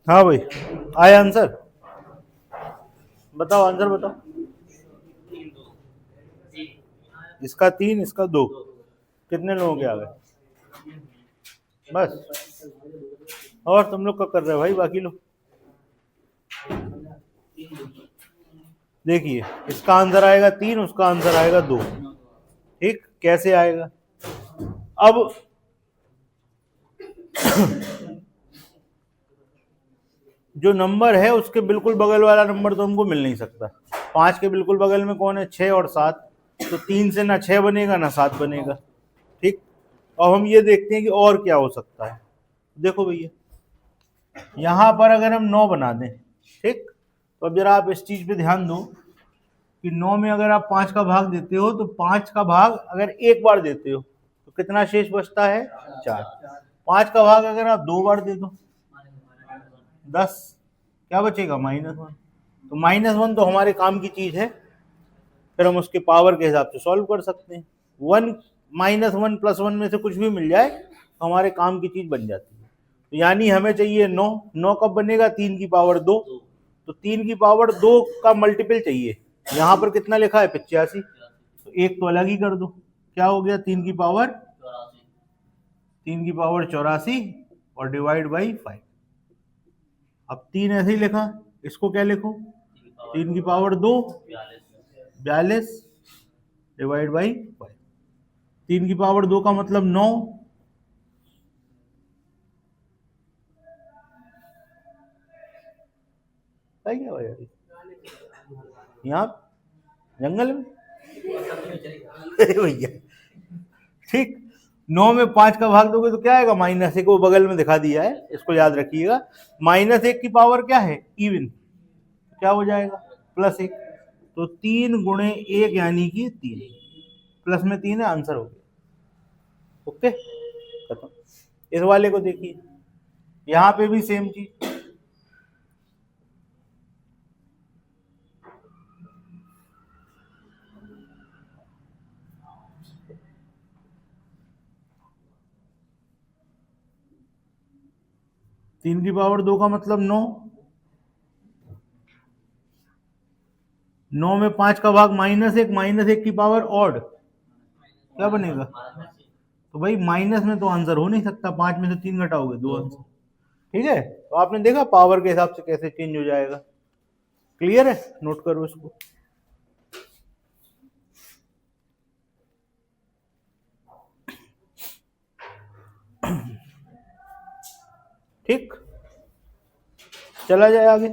हाँ भाई, आया आंसर? बताओ आंसर बताओ। इसका 3, इसका 2, कितने लोगों के आ गए? बस। और तुम लोग क्या कर रहे हो भाई बाकी लोग? देखिए, इसका आंसर आएगा 3, उसका आंसर आएगा 2। ठीक, कैसे आएगा? अब जो नंबर है उसके बिल्कुल बगल वाला नंबर तो हमको मिल नहीं सकता। 5 के बिल्कुल बगल में कौन है? 6 और 7। तो 3 से ना 6 बनेगा ना 7 बनेगा। ठीक। अब हम ये देखते हैं कि और क्या हो सकता है। देखो भैया, यहां पर अगर हम 9 बना दें, ठीक, तो अब जरा आप इस चीज पे ध्यान दो कि 9 में अगर आप 5 का भाग देते हो तो 5 का भाग अगर एक बार देते हो तो कितना शेष बचता है? 4। 5 का भाग अगर आप 2 बार दे दो, 10। क्या बचेगा? -1। तो -1 तो हमारे काम की चीज है, फिर हम उसके पावर के हिसाब से सॉल्व कर सकते हैं। 1 -1 +1 में से कुछ भी मिल जाए तो हमारे काम की चीज बन जाती है। तो यानी हमें चाहिए 9। 9 कब बनेगा? 3 की पावर 2। तो 3 की पावर 2 का मल्टीपल चाहिए। यहाँ पर कितना लिखा है? 85। तो एक तो अलग ही कर दो। क्या हो गया? 3 की पावर 84 और डिवाइड बाई 5। अब 3 ऐसे ही लिखा, इसको क्या लिखो? 3 की पावर 2 42 डिवाइड बाई 5। 3 की पावर 2 का मतलब 9। है क्या भाई? यहाँ जंगल में अरे भैया, ठीक। 9 में 5 का भाग दोगे तो क्या आएगा? -1। वो बगल में दिखा दिया है, इसको याद रखिएगा। -1 की पावर क्या है? इवन। क्या हो जाएगा? +1। तो 3 × 1 यानी कि 3। प्लस में 3 है, आंसर हो गया। ओके, खत्म। इस वाले को देखिए, यहाँ पे भी सेम चीज। तीन की पावर 2 का मतलब 9। 9 में 5 का भाग -1। -1 की पावर ऑड, क्या बनेगा? तो भाई माइनस में तो आंसर हो नहीं सकता। 5 में से 3 घटाओगे, 2 आंसर। ठीक है, तो आपने देखा पावर के हिसाब से कैसे चेंज हो जाएगा। क्लियर है? नोट करो इसको। ठीक, चला जाए आगे।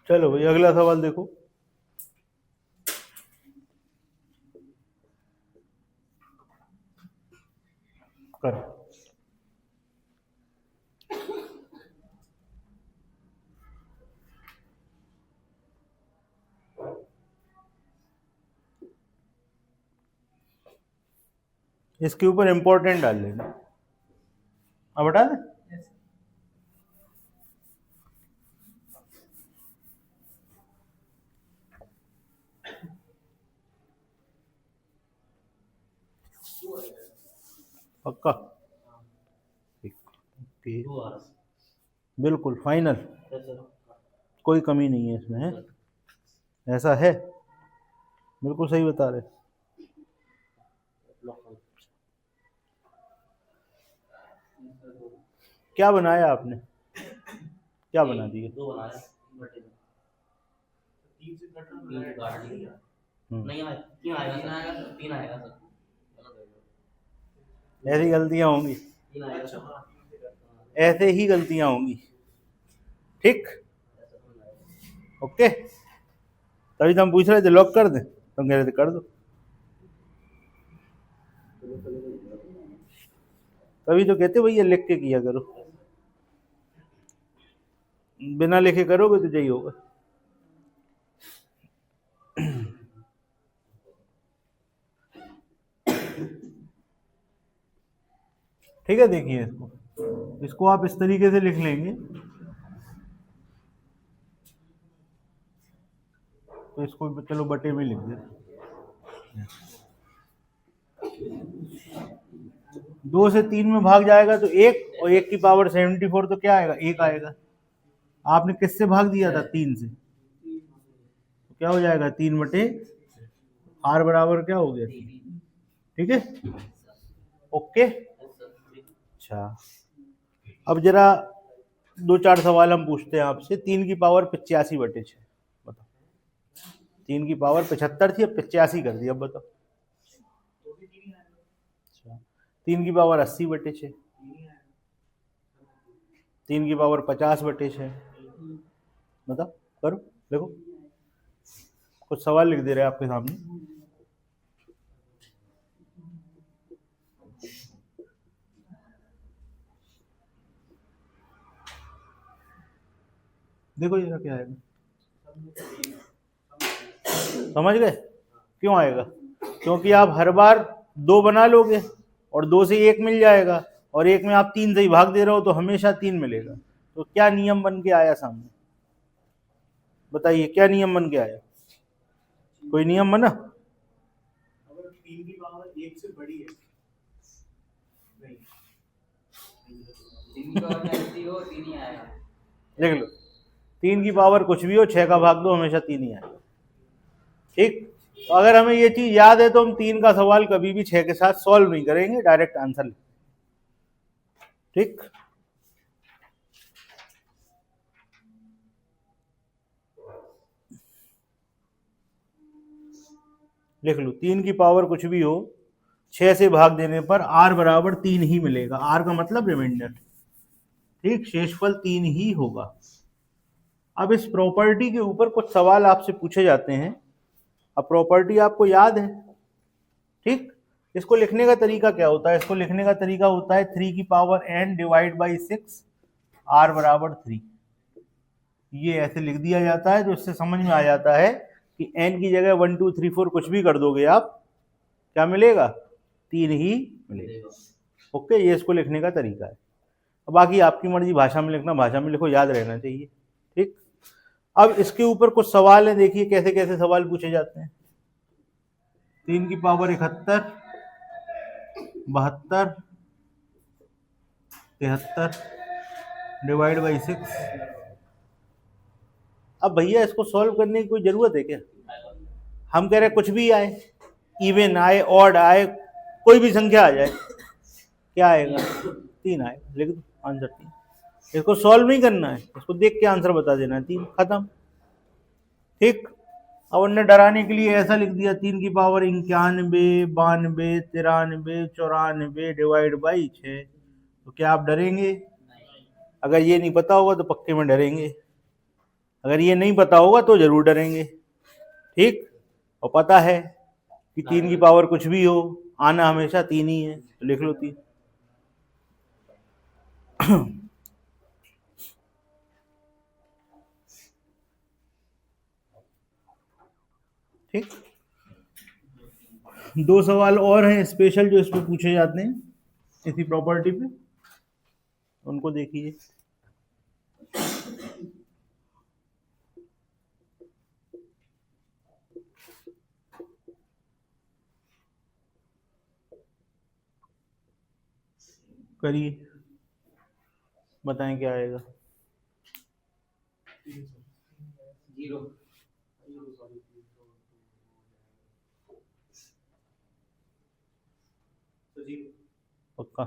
चलो भाई, अगला सवाल देखो। कर, इसके ऊपर इंपॉर्टेंट डाल लेना। अब हटा दे। पक्का? ठीक, ठीक, बिल्कुल फाइनल, कोई कमी नहीं है इसमें, है? ऐसा है, बिल्कुल सही बता रहे। क्या बनाया आपने? क्या बना दिए? ऐसी गलतियां होंगी, ऐसे ही गलतियां होंगी। ठीक, ओके। तभी तो हम पूछ रहे थे लॉक कर दें, तुम कह रहे थे कर दो। तभी तो कहते भैया लिख के किया करो, बिना लिखे करोगे तो यही होगा। ठीक है, देखिए इसको आप इस तरीके से लिख लेंगे, तो इसको चलो बटे में लिख दे। 2 से 3 में भाग जाएगा तो 1, और 1 की पावर 74 तो क्या आएगा, 1 आएगा। आपने किससे भाग दिया था, 3 से, तो क्या हो जाएगा 3 बटे आर बराबर क्या हो गया, ठीक है, ओके। अच्छा, अब जरा 2-4 सवाल हम पूछते हैं आपसे। 3 की पावर 85 बटे 6, बताओ। 3 की पावर 75 थी, अब 85 कर दी, अब बताओ। अच्छा, 3 की पावर 80 बटे 6, 3 की पावर 50 बटे 6, बताओ, करो, देखो कुछ सवाल लिख दे रहे हैं आपके सामने। देखो ये क्या आएगा, समझ गए क्यों आएगा, क्योंकि आप हर बार 2 बना लोगे और 2 से 1 मिल जाएगा, और 1 में आप 3 से ही भाग दे रहे हो तो हमेशा 3 मिलेगा। तो क्या नियम बन के आया सामने, बताइए क्या नियम बन के आया, कोई नियम बना? अगर 3 की पावर 1 से बड़ी है, नहीं 3 की पावर ऐसी हो 3 ही आएगा। देख लो, 3 की पावर कुछ भी हो, 6 का भाग दो, हमेशा 3 ही आएगा, ठीक। तो अगर हमें ये चीज याद है तो हम 3 का सवाल कभी भी 6 के साथ सॉल्व नहीं करेंगे, डायरेक्ट आंसर, ठीक। लिख लो, 3 की पावर कुछ भी हो, 6 से भाग देने पर आर बराबर 3 ही मिलेगा। आर का मतलब रिमाइंडर, ठीक, शेषफल 3 ही होगा। अब इस प्रॉपर्टी के ऊपर कुछ सवाल आपसे पूछे जाते हैं। अब प्रॉपर्टी आपको याद है, ठीक। इसको लिखने का तरीका क्या होता है, इसको लिखने का तरीका होता है 3 की पावर n डिवाइड बाई 6 आर बराबर 3। ये ऐसे लिख दिया जाता है, तो इससे समझ में आ जाता है कि n की जगह 1 2 3 4 कुछ भी कर दोगे आप, क्या मिलेगा, 3 ही मिलेगा, ओके। ये इसको लिखने का तरीका है। अब बाकी आपकी मर्जी, भाषा में लिखना भाषा में लिखो, याद रहना चाहिए, ठीक। अब इसके ऊपर कुछ सवाल है, देखिए कैसे कैसे सवाल पूछे जाते हैं। 3 की पावर 71, 72, 73 डिवाइड बाई 6। अब भैया इसको सॉल्व करने की कोई जरूरत है क्या, हम कह रहे कुछ भी आए, इवन आए, ऑड आए, कोई भी संख्या आ जाए, क्या आएगा, 3 आएगा, लिख दो आंसर 3। इसको सॉल्व नहीं करना है, इसको देख के आंसर बता देना है, 3, खत्म, ठीक। अब उनने डराने के लिए ऐसा लिख दिया, 3 की पावर 91, 92, 93, 94 डिवाइड बाई 6। तो क्या आप डरेंगे? अगर ये नहीं पता होगा तो पक्के में डरेंगे, अगर ये नहीं पता होगा तो जरूर डरेंगे, ठीक। और पता है कि 3 की पावर कुछ भी हो, आना हमेशा 3 ही है, तो लिख लो 3। ठीक, 2 सवाल और हैं स्पेशल जो इसमें पूछे जाते हैं, इसी प्रॉपर्टी पे, उनको देखिए। करिए, बताएं क्या आएगा। 0 पक्का,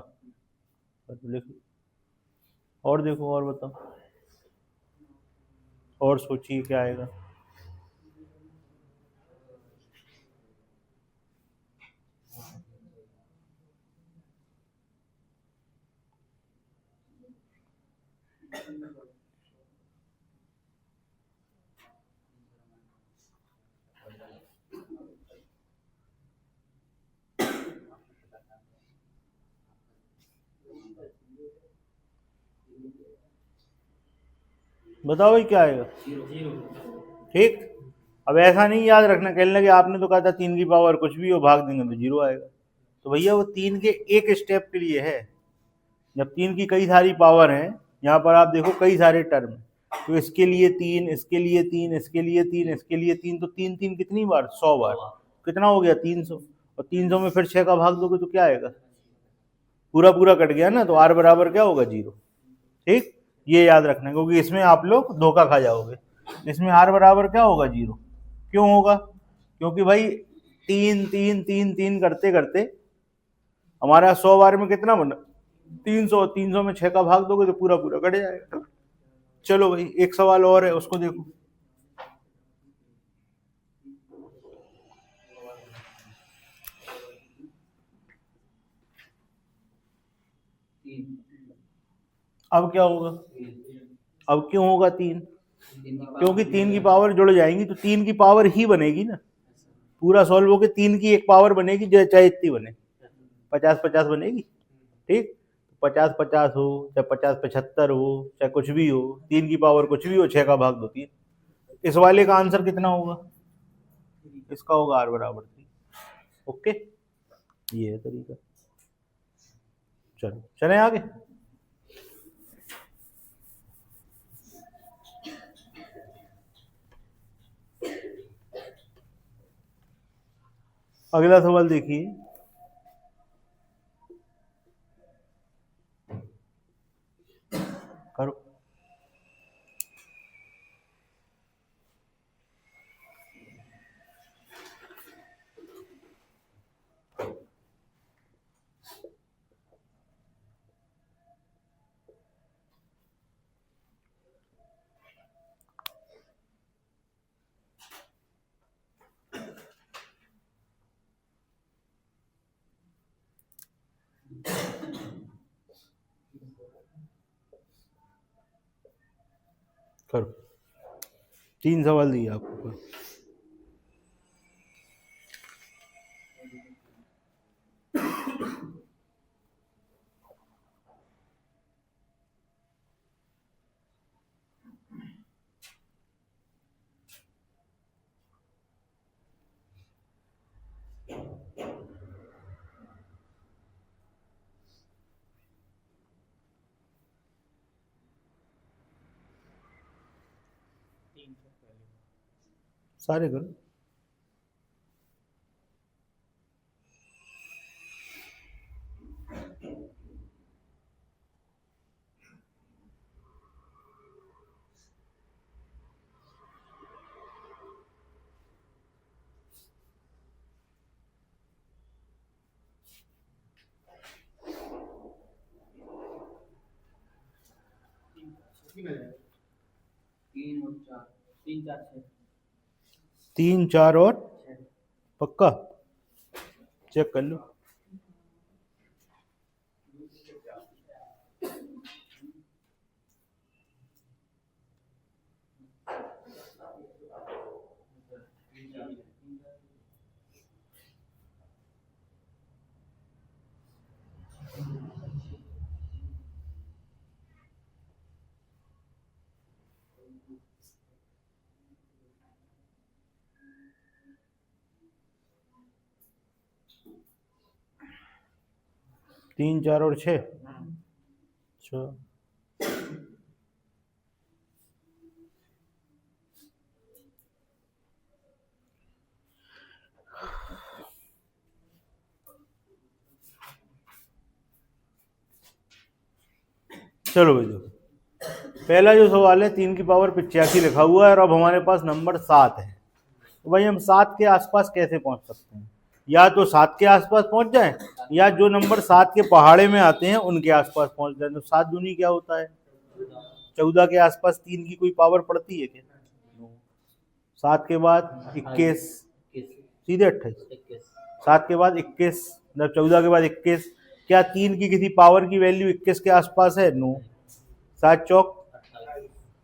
लिखो और देखो और बताओ, और सोचिए क्या आएगा। बताओ भाई क्या आएगा, 0 ठीक। अब ऐसा नहीं याद रखना, कहने लगे आपने तो कहा था 3 की पावर कुछ भी हो भाग देंगे तो 0 आएगा, तो भैया वो 3 के एक स्टेप के लिए है, जब 3 की कई सारी पावर हैं, यहाँ पर आप देखो कई सारे टर्म, तो इसके लिए 3, इसके लिए 3, इसके लिए 3, इसके लिए 3, तो 3 3 कितनी बार, 100 बार, कितना हो गया 300, और 300 में फिर 6 का भाग दोगे तो क्या आएगा, पूरा पूरा कट गया ना, तो r बराबर क्या होगा, 0। ठीक, ये याद रखना, क्योंकि इसमें आप लोग धोखा खा जाओगे। इसमें r बराबर क्या होगा, 0। क्यों होगा, क्योंकि भाई 3 3 3 3 करते करते हमारा 100 बार में कितना बना, 300, 300 में 6 का भाग दोगे तो पूरा पूरा कट जाएगा। चलो भाई एक सवाल और है, उसको देखो। अब क्या होगा, अब क्यों होगा 3, क्योंकि 3 की पावर जुड़ जाएंगी तो 3 की पावर ही बनेगी ना, पूरा सॉल्व होके 3 की एक पावर बनेगी, चाहे इतनी बने, 50 50 बनेगी। ठीक, 50 50 हो, चाहे 50 75 हो, चाहे कुछ भी हो, 3 की पावर कुछ भी हो, 6 का भाग 2 3। इस वाले का आंसर कितना होगा, इसका होगा r बराबर 3। ओके, ये है तरीका। चलो चले आगे। अगला सवाल देखिए, करो। करो, 3 सवाल दिए आपको। सारे करो। तीन और चार, 3 4 6, 3 4 और पक्का चेक कर लो। तीन 4 और 6, अच्छा चलो भाई देखो, पहला जो सवाल है 3 की पावर 85 लिखा हुआ है और अब हमारे पास नंबर 7 है, तो भाई हम 7 के आसपास कैसे पहुंच सकते हैं, या तो 7 के आसपास पहुंच जाएं या जो नंबर 7 के पहाड़े में आते हैं उनके आसपास पहुंच जाए। तो 7 दूनी क्या होता है, 14 के आसपास 3 की कोई पावर पड़ती है क्या, 7 के बाद 21, सीधे 28, 7 के बाद 21, मतलब 14 के बाद 21, क्या 3 की किसी पावर की वैल्यू 21 के आसपास है, नो, 7 चौक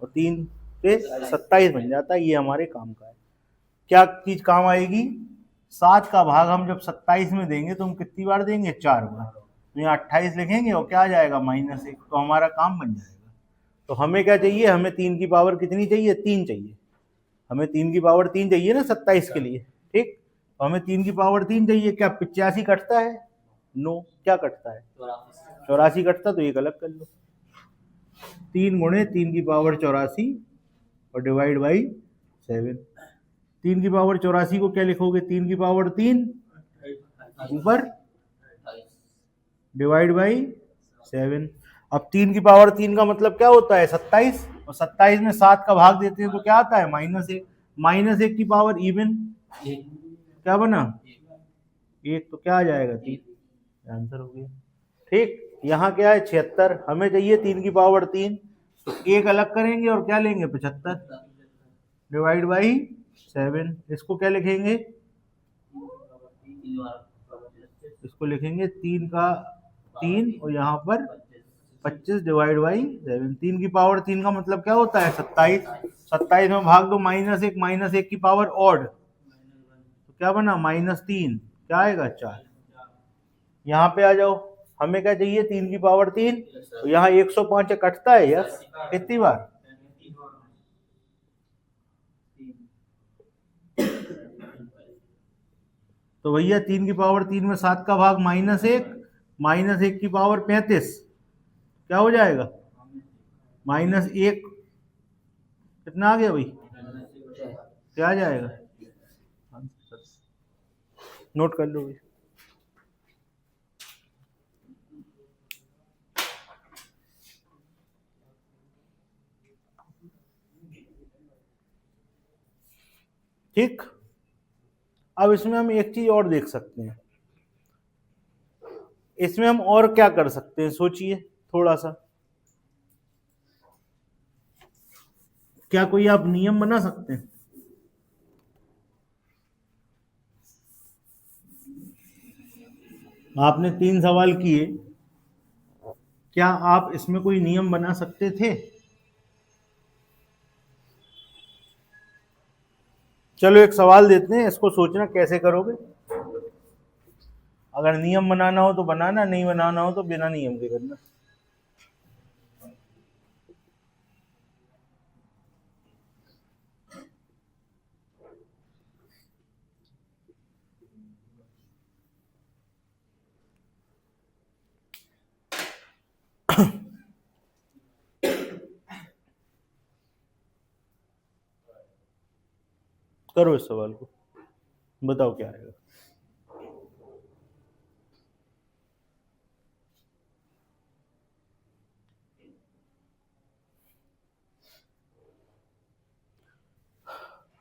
और 3 से 27 बन जाता है। ये हमारे काम का है, क्या चीज काम आएगी, 7 का भाग हम जब 27 में देंगे तो हम कितनी बार देंगे, 4 बार, तो यहाँ 28 लिखेंगे और क्या आ जाएगा, -1, तो हमारा काम बन जाएगा। तो हमें क्या चाहिए, हमें 3 की पावर कितनी चाहिए, 3 चाहिए, हमें 3 की पावर 3 चाहिए ना 27 के लिए। ठीक, तो हमें 3 की पावर 3 चाहिए, क्या 85 कटता है, नो, क्या कटता है? 84 कटता, तो एक अलग कर लो, 3 गुणे 3 की पावर 84 और डिवाइड बाई 7। 3 की पावर 84 को क्या लिखोगे? 3 की पावर 3 ऊपर डिवाइड बाई 7। अब 3 की पावर 3 का मतलब क्या होता है? 27, और 27 में 7 का भाग देते हैं तो क्या आता है? -1। -1 की पावर इवन क्या बना? 1, तो क्या आ जाएगा? 3। आंसर हो गया। ठीक, यहाँ क्या है? 76। हमें चाहिए 3 की पावर 3, तो एक अलग करेंगे और क्या लेंगे? 75 डिवाइड बाई 7। इसको क्या लिखेंगे? इसको लिखेंगे 3 का 3 और यहाँ पर 25 डिवाइड बाई 7। 3 की पावर 3 का मतलब क्या होता है? 27। 27 में भाग दो -1, -1 की पावर ऑड, तो क्या बना? -3, क्या आएगा? 4। यहाँ पे आ जाओ, हमें क्या चाहिए? 3 की पावर 3, तो यहाँ 105 कटता है यार, कितनी बार? तो भैया 3 की पावर 3 में 7 का भाग -1, -1 की पावर 35, क्या हो जाएगा? -1, कितना आ गया भाई? क्या आ जाएगा? नोट कर लो भाई। ठीक, अब इसमें हम एक चीज और देख सकते हैं। इसमें हम और क्या कर सकते हैं? सोचिए थोड़ा सा। क्या कोई आप नियम बना सकते हैं? आपने 3 सवाल किए, क्या आप इसमें कोई नियम बना सकते थे? चलो एक सवाल देते हैं, इसको सोचना कैसे करोगे। अगर नियम बनाना हो तो बनाना, नहीं बनाना हो तो बिना नियम के करना। करो इस सवाल को, बताओ क्या आएगा।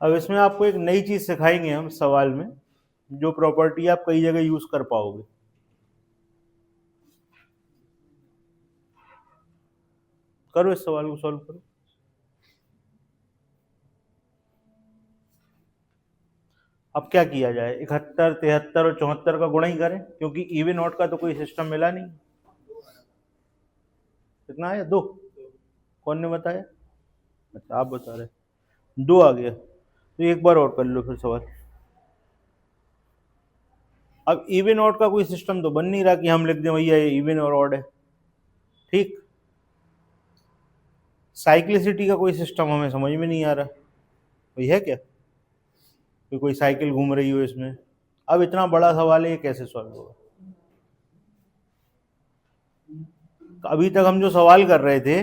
अब इसमें आपको एक नई चीज सिखाएंगे हम सवाल में, जो प्रॉपर्टी आप कई जगह यूज कर पाओगे। करो इस सवाल को, सॉल्व करो। अब क्या किया जाए? 71, 73 और 74 का गुणा ही करें, क्योंकि इवन ऑड का तो कोई सिस्टम मिला नहीं। कितना आया? 2। कौन ने बताया? अच्छा, आप बता रहे। 2 आ गया, तो एक बार और कर लो फिर सवाल। अब इवन ऑड का कोई सिस्टम तो बन नहीं रहा कि हम लिख दें भैया ये इवन और ऑड है। ठीक, साइक्लिसिटी का कोई सिस्टम हमें समझ में नहीं आ रहा, कोई है क्या? कोई साइकिल घूम रही हो इसमें। अब इतना बड़ा सवाल है, ये कैसे सॉल्व होगा? अभी तक हम जो सवाल कर रहे थे,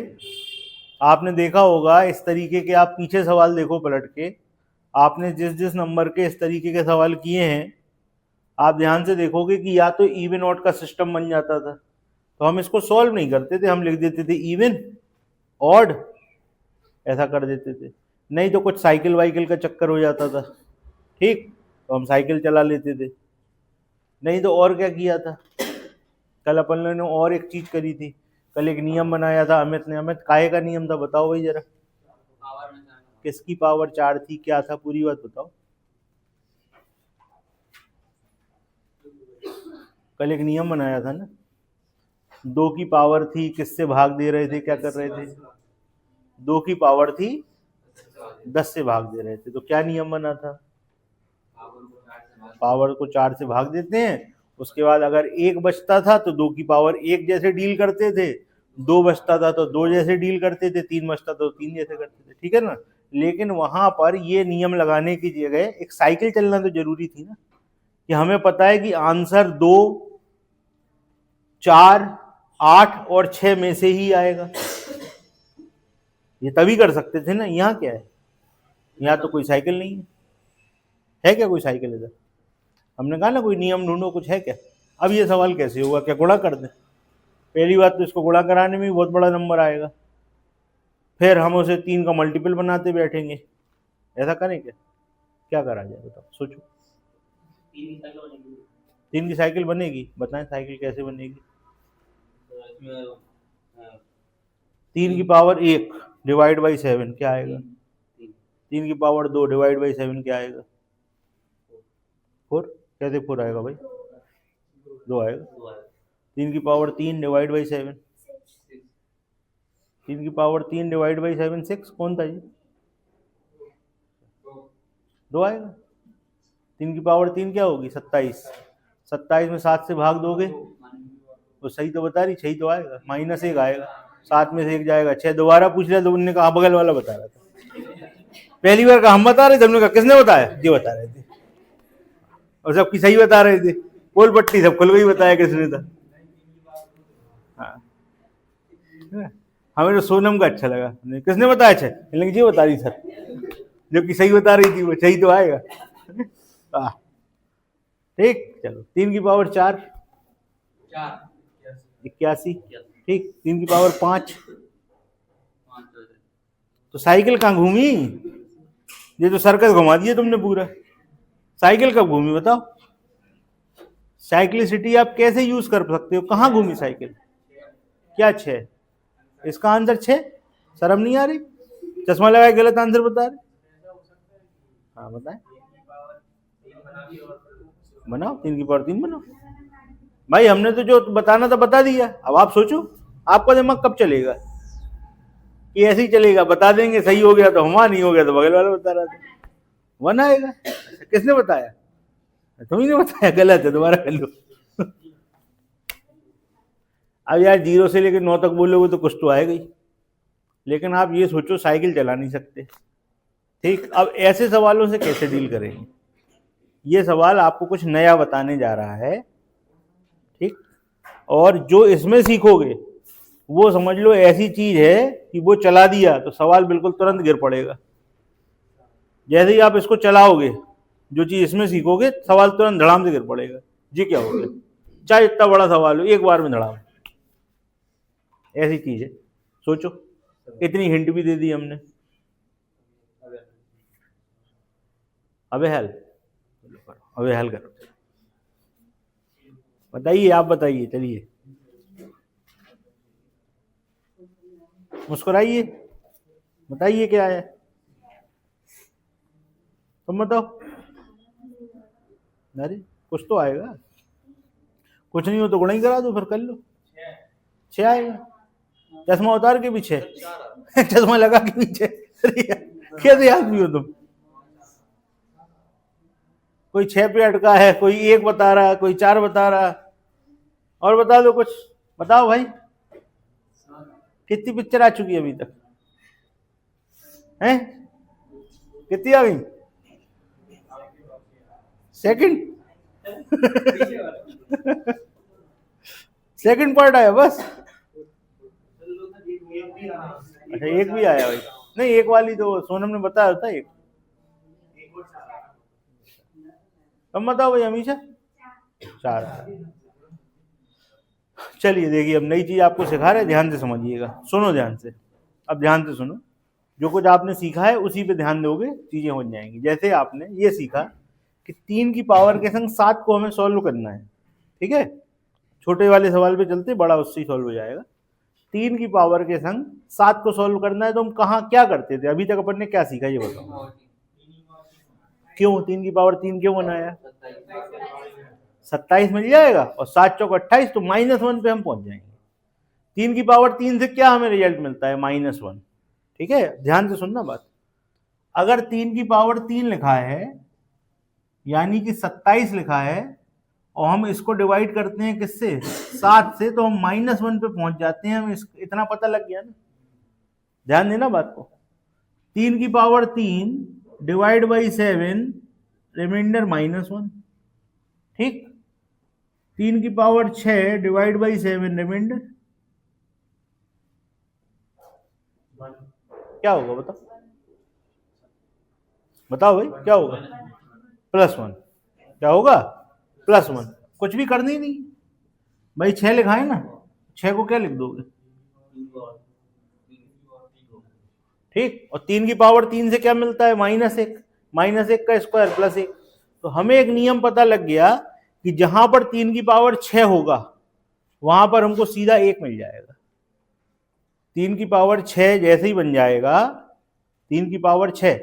आपने देखा होगा इस तरीके के, आप पीछे सवाल देखो पलट के, आपने जिस जिस नंबर के इस तरीके के सवाल किए हैं, आप ध्यान से देखोगे कि या तो इवन ऑड का सिस्टम बन जाता था, तो हम इसको सॉल्व नहीं करते थे, हम लिख देते थे इवन ऑड, ऐसा कर देते थे। नहीं तो कुछ साइकिल वाइकिल का चक्कर हो जाता था, ठीक, तो हम साइकिल चला लेते थे। नहीं तो और क्या किया था? कल अपन ने और एक चीज करी थी, कल एक नियम बनाया था अमित ने। अमित, काहे का नियम था? बताओ भाई जरा। किसकी पावर 4 थी? क्या था? पूरी बात बताओ। कल एक नियम बनाया था ना, 2 की पावर थी, किससे भाग दे रहे थे, क्या कर रहे थे? 2 की पावर थी, 10 से भाग दे रहे थे, तो क्या नियम बना था? पावर को 4 से भाग देते हैं, उसके बाद अगर 1 बचता था तो 2 की पावर 1 जैसे डील करते थे, 2 बचता था तो 2 जैसे डील करते थे, 3 बचता था तो 3 जैसे करते थे, ठीक है ना। लेकिन वहां पर ये नियम लगाने की जगह एक साइकिल चलना तो जरूरी थी ना, कि हमें पता है कि आंसर 2 4, 8 और 6 में से ही आएगा। ये तभी कर सकते थे ना, यहाँ क्या है, यहाँ तो कोई साइकिल नहीं है क्या कोई साइकिल इधर? हमने कहा ना कोई नियम ढूंढो, कुछ है क्या? अब ये सवाल कैसे होगा, क्या गुणा कर दें? पहली बात तो इसको गुणा कराने में भी बहुत बड़ा नंबर आएगा, फिर हम उसे 3 का मल्टीपल बनाते बैठेंगे। ऐसा करें क्या? क्या करा जाए बताओ, सोचो। 3 की साइकिल बनेगी, बताएं साइकिल कैसे बनेगी? 3 की पावर 1 डिवाइड बाई 7 क्या आएगा? 3 की पावर 2 डिवाइड बाई 7 क्या आएगा? 4। कैसे 4 आएगा भाई? 2 आएगा। 3 की पावर 3 डिवाइड बाई 7, 3 की पावर 3 डिवाइड बाई 7 6। कौन था ये? 2 आएगा। 3 की पावर 3 क्या होगी? 27। 27 में 7 से भाग दोगे तो सही तो बता रही, 6 तो आएगा, -1 आएगा, 7 में से 1 जाएगा 6। दोबारा पूछ लिया तो उन्होंने कहा बगल वाला बता रहा था। पहली बार कहा हम बता रहे थे, हमने कहा किसने बताया? ये बता रहे थे, और सबकी सही बता रहे थे, पोल पट्टी सब खुल गई, बताया किसने था। हाँ, हमें तो सोनम का अच्छा लगा, किसने बताया? अच्छा, लेकिन जी बता रही सर, जो कि सही बता रही थी वो सही तो आएगा। ठीक, चलो 3 की पावर 4 81, ठीक। 3 की पावर 5, तो साइकिल कहाँ घूमी? ये तो सर्कस घुमा दिया तुमने पूरा, साइकिल कब घूमी बताओ? साइक्लिसिटी आप कैसे यूज कर सकते हो, कहाँ घूमी साइकिल? क्या 6? इसका आंसर 6? शर्म नहीं आ रही? चश्मा लगाए गलत आंसर बता रहे। हाँ बताएं, बनाओ 3 की पावर 3 बनाओ भाई, हमने तो जो बताना था बता दिया। अब आप सोचो, आपका दिमाग कब चलेगा कि ऐसे ही चलेगा, बता देंगे सही हो गया तो हमारा, नहीं हो गया तो बगल वाला बता रहा था, 1 आएगा। किसने बताया? तुम्ही ने बताया, गलत है, दोबारा कर लो। अब यार 0 से लेकर 9 तक बोलोगे तो कुछ तो आएगा ही, लेकिन आप ये सोचो साइकिल चला नहीं सकते, ठीक। अब ऐसे सवालों से कैसे डील करेंगे? ये सवाल आपको कुछ नया बताने जा रहा है, ठीक। और जो इसमें सीखोगे वो समझ लो ऐसी चीज है कि वो चला दिया तो सवाल बिल्कुल तुरंत गिर पड़ेगा। जैसे ही आप इसको चलाओगे, जो चीज इसमें सीखोगे, सवाल तुरंत धड़ाम से गिर पड़ेगा। जी क्या हो गया? चाहे इतना बड़ा सवाल हो, एक बार में धड़ाम, ऐसी चीज है, सोचो। इतनी हिंट भी दे दी हमने। अबे हल करो, बताइए, आप बताइए, चलिए मुस्कुराइए, बताइए क्या है, तुम बताओ। अरे कुछ तो आएगा, कुछ नहीं हो तो गुणा ही करा दो, फिर कर लो। 6 आएगा, चश्मा उतार के भी 6, चश्मा लगा के भी 6। कैसे आदमी हो तुम? कोई 6 पे अटका है, कोई 1 बता रहा है, कोई 4 बता रहा है, और बता दो कुछ, बताओ भाई। कितनी पिक्चर आ चुकी है अभी तक? हैं? कितनी आ गई? सेकंड सेकंड पार्ट आया बस। अच्छा, एक भी आया भाई? नहीं, एक वाली तो सोनम ने बताया था, एक। तुम बताओ भाई हमेशा 4। चलिए देखिए, अब नई चीज आपको सिखा रहे, ध्यान से समझिएगा, सुनो ध्यान से। अब ध्यान से सुनो, जो कुछ आपने सीखा है उसी पे ध्यान दोगे, चीजें हो जाएंगी। जैसे आपने ये सीखा कि 3 की पावर के संग 7 को हमें सॉल्व करना है, ठीक है। छोटे वाले सवाल पे चलते, बड़ा उससे ही सॉल्व हो जाएगा। 3 की पावर के संग 7 को सॉल्व करना है तो हम कहाँ क्या करते थे? अभी तक अपन ने क्या सीखा ये बताओ। क्यों 3 की पावर 3 क्यों बनाया? 27 मिल जाएगा, और 7 चौक 28, तो -1 पे हम पहुंच जाएंगे। 3 की पावर 3 से क्या हमें रिजल्ट मिलता है? -1, ठीक है। ध्यान से सुनना बात, अगर 3 की पावर 3 लिखा है यानी कि 27 लिखा है, और हम इसको डिवाइड करते हैं किससे? 7 से, तो हम -1 पे पहुंच जाते हैं। हम इतना पता लग गया ना, ध्यान देना बात को। 3 की पावर 3 डिवाइड बाई 7, रिमाइंडर -1, ठीक। 3 की पावर 6 डिवाइड बाई 7 रिमाइंडर क्या होगा बताओ, बताओ भाई क्या होगा? +1। क्या होगा? +1। कुछ भी करनी नहीं भाई, 6 लिखा है ना, 6 को क्या लिख दोगे? ठीक, और 3 की पावर 3 से क्या मिलता है? -1। -1 का स्क्वायर +1। तो हमें एक नियम पता लग गया कि जहां पर 3 की पावर 6 होगा वहां पर हमको सीधा 1 मिल जाएगा। 3 की पावर 6 जैसे ही बन जाएगा, 3 की पावर 6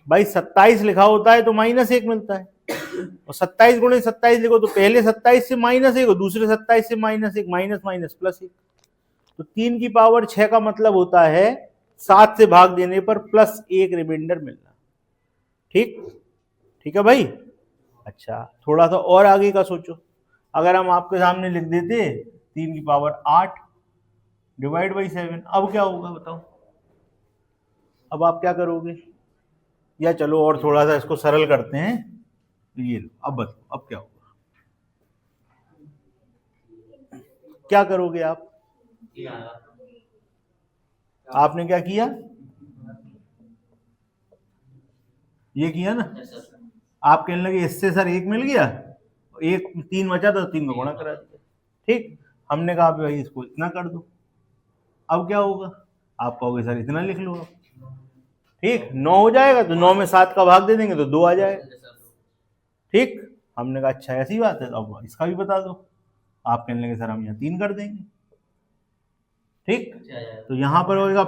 भाई 27 लिखा होता है तो -1 मिलता है, और 27 गुणे 27 लिखो तो पहले 27 से -1 और दूसरे 27 से -1, माइनस माइनस +1। तो 3 की पावर 6 का मतलब होता है 7 से भाग देने पर +1 रिमाइंडर मिलना। ठीक, ठीक है भाई। अच्छा, थोड़ा सा और आगे का सोचो, अगर हम आपके सामने लिख देते 3 की पावर 8 डिवाइड बाई 7, अब क्या होगा बताओ? अब आप क्या करोगे? या चलो और थोड़ा सा इसको सरल करते हैं, ये लो, अब बताओ अब क्या होगा? क्या करोगे आप? आपने क्या किया? ये किया ना, आप कहने लगे इससे सर 1 मिल गया, 1 3 बचा तो 3 को गुणा करा दिया। ठीक, हमने कहा भाई इसको इतना कर दो। अब क्या होगा? आप कहोगे सर इतना लिख लो आप। ठीक, 9 हो जाएगा तो 9 में 7 का भाग दे देंगे तो 2 आ जाएगा। ठीक, हमने कहा अच्छा ऐसी बात है, तो अब इसका भी बता दो। आप कहने लगे सर हम यहाँ 3 कर देंगे। ठीक, तो यहाँ पर होगा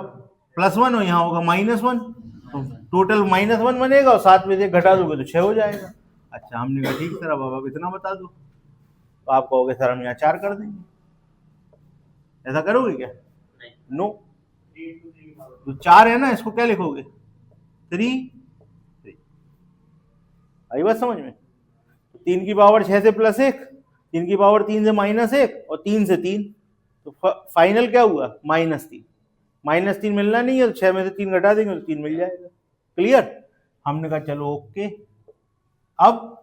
+1 और यहाँ होगा -1, तो टोटल -1 बनेगा और 7 में से घटा दोगे तो 6 हो जाएगा। अच्छा, हमने कहा ठीक सर अब इतना बता दो, तो आप कहोगे सर हम यहाँ 4 कर देंगे। ऐसा करोगे क्या? नो। तो 4 है ना, इसको क्या लिखोगे? 3। आई बात समझ में? तो 3 की पावर 6 से +1, 3 की पावर 3 से -1 और 3 से 3, तो फाइनल क्या हुआ? -3। -3 मिलना नहीं है तो 6 में से 3 घटा देंगे तो 3 मिल जाएगा। क्लियर? हमने कहा चलो ओके। अब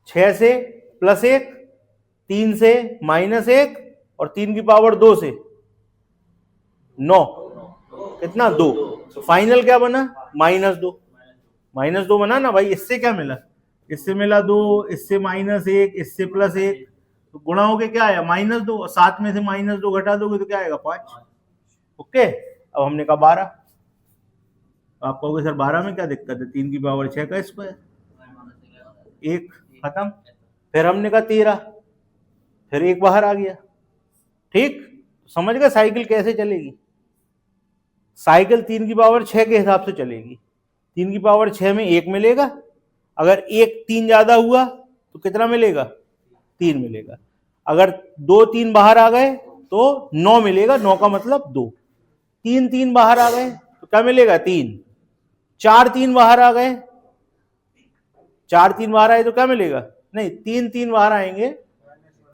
6 से +1, 3 से -1 और 3 की पावर 2 से 9, कितना? 2। तो फाइनल क्या बना? -2। -2 बना ना भाई। इससे क्या मिला? इससे मिला 2, इससे -1, इससे +1, तो गुणा होके क्या आया? -2, और 7 में से -2 घटा दोगे तो क्या आएगा? 5। ओके, अब हमने कहा 12। आप कहोगे सर 12 में क्या दिक्कत है? 3 की पावर 6 का स्क्वायर, 1 खत्म। फिर हमने कहा 13, फिर 1 बाहर आ गया। ठीक, समझ गए साइकिल कैसे चलेगी? साइकिल 3 की पावर 6 के हिसाब से चलेगी। 3 की पावर 6 में 1 मिलेगा, अगर 1 3 ज्यादा हुआ तो कितना मिलेगा? 3 मिलेगा। अगर 2 3 बाहर आ गए तो 9 मिलेगा, 9 का मतलब 2। 3 3 बाहर आ गए तो क्या मिलेगा? 3। 4 3 बाहर आ गए, 4 3 बाहर आए तो क्या मिलेगा? नहीं, 3 3 बाहर आएंगे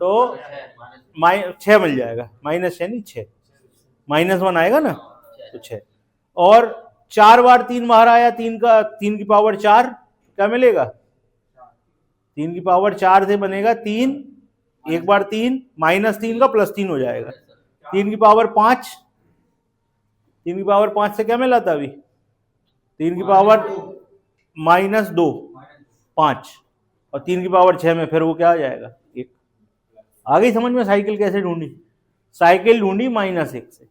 तो 6 मिल जाएगा। -6 नहीं 6, -1 आएगा ना तो 6। और 4 बार 3 बाहर आया, 3 की पावर 4, क्या मिलेगा? 3 की पावर 4 से बनेगा 3, 1 बार 3 -3 का +3 हो जाएगा। 3 की पावर 5, 3 की पावर 5 से क्या मिला था अभी? 3 की पावर -2, 5, और 3 की पावर 6 में फिर वो क्या आ जाएगा? 1। आ गई समझ में साइकिल कैसे ढूंढी? साइकिल ढूंढी -1 से,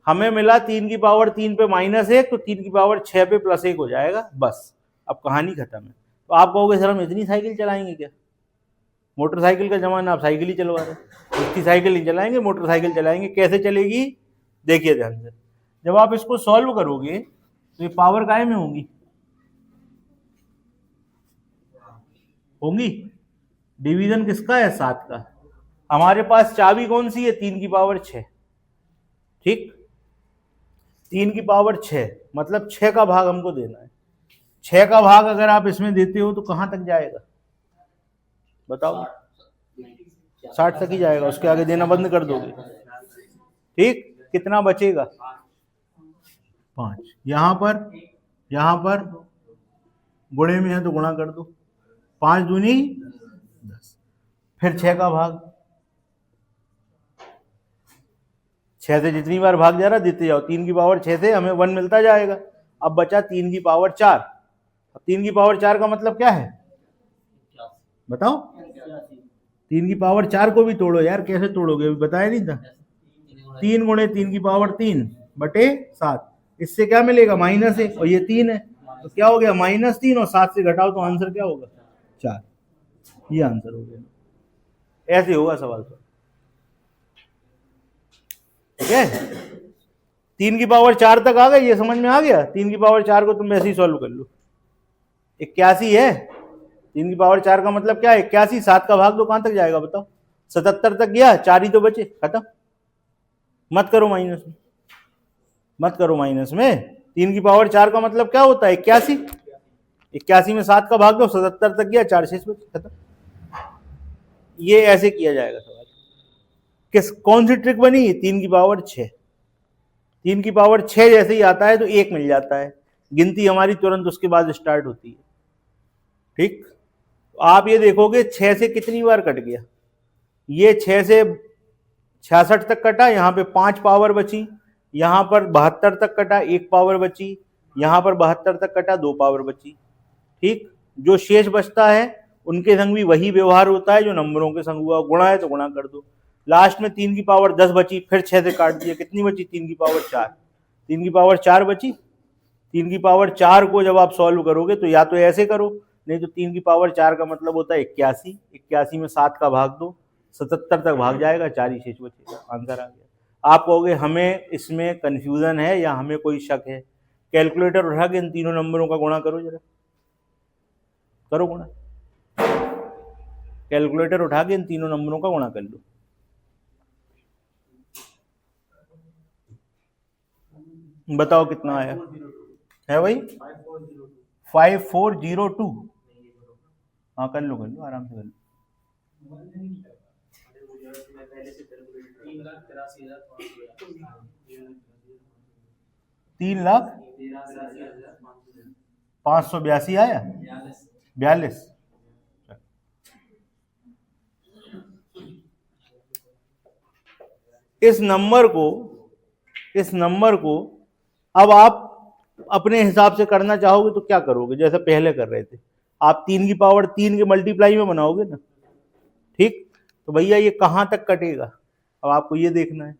हमें मिला 3 की पावर 3 पे -1, तो 3 की पावर 6 पे +1 हो जाएगा, बस अब कहानी खत्म है। तो आप कहोगे सर हम इतनी साइकिल चलाएंगे क्या? मोटरसाइकिल का जमाना, आप साइकिल ही चलवा रहे। इतनी साइकिल नहीं चलाएंगे, मोटरसाइकिल चलाएंगे। कैसे चलेगी? देखिए ध्यान से, जब आप इसको सॉल्व करोगे तो ये पावर काय में होंगी? डिवीजन किसका है? 7 का। हमारे पास चाबी कौन सी है? 3 की पावर 6। ठीक, 3 की पावर 6 मतलब 6 का भाग हमको देना है। 6 का भाग अगर आप इसमें देते हो तो कहां तक जाएगा बताओ? 60 तक ही जाएगा, उसके आगे देना बंद कर दोगे। ठीक, कितना बचेगा? 5। यहां पर गुणे में है तो गुणा कर दो, 5 दूनी 10। फिर 6 का भाग, 6 से जितनी बार भाग जा रहा देते जाओ, 3 की पावर 6 से हमें 1 मिलता जाएगा। अब बचा 3 की पावर 4। अब 3 की पावर 4 का मतलब क्या है बताओ? 3 की पावर 4 को भी तोड़ो यार, कैसे तोड़ोगे अभी बताया नहीं था? 3 गुणे 3 की पावर 3 बटे 7, इससे क्या मिलेगा -1, और ये 3 है तो क्या हो गया -3, और 7 से घटाओ तो आंसर क्या होगा 4। ये आंसर हो गया। ऐसे होगा सवाल तो, ठीक है? 3 की पावर 4 तक आ गई, ये समझ में आ गया? 3 की पावर 4 को तुम ऐसे ही सॉल्व कर लो। 81 है, 3 की पावर 4 का मतलब क्या है 81। 7 का भाग दो, कहां तक जाएगा बताओ? 77 तक गया, 4 ही तो बचे, खत्म। मत करो माइनस में, मत करो माइनस में। 3 की पावर 4 का मतलब क्या होता है 81। 81 में 7 का भाग दो, 77 तक गया, 4 शेष बचे, खत्म। ये ऐसे किया जाएगा सवाल। किस कौन सी ट्रिक बनी? 3 की पावर 6। 3 की पावर 6 जैसे ही आता है तो 1 मिल जाता है, गिनती हमारी तुरंत उसके बाद स्टार्ट होती है। ठीक, तो आप ये देखोगे 6 से कितनी बार कट गया, ये 6 से 66 तक कटा, यहां पे 5 पावर बची, यहां पर 72 तक कटा, 1 पावर बची, यहां पर 72 तक कटा, 2 पावर बची। ठीक, जो शेष बचता है उनके संग भी वही व्यवहार होता है जो नंबरों के संग हुआ, गुणा है तो गुणा कर दो। लास्ट में 3 की पावर 10 बची, फिर 6 से काट दिया, कितनी बची 3 की पावर 4। 3 की पावर 4 बची। 3 की पावर 4 को जब आप सॉल्व करोगे तो या तो ऐसे करो, नहीं तो 3 की पावर 4 का मतलब होता है 81। 81 में 7 का भाग दो, 77 तक भाग जाएगा, 4 ही शेष बचेगा, आंसर आ गया। आप कहोगे हमें इसमें कंफ्यूजन है या हमें कोई शक है, कैलकुलेटर उठा के इन तीनों नंबरों का गुणा करो, जरा करो गुणा, कैलकुलेटर उठा के इन तीनों नंबरों का गुणा कर लो। बताओ कितना आया है भाई? 5402। हाँ कर लो आराम से कर लो। 3,582,000 आया, 42। इस नंबर को अब आप अपने हिसाब से करना चाहोगे तो क्या करोगे, जैसे पहले कर रहे थे, आप 3 की पावर 3 के मल्टीप्लाई में बनाओगे ना। ठीक, तो भैया ये कहां तक कटेगा, अब आपको ये देखना है।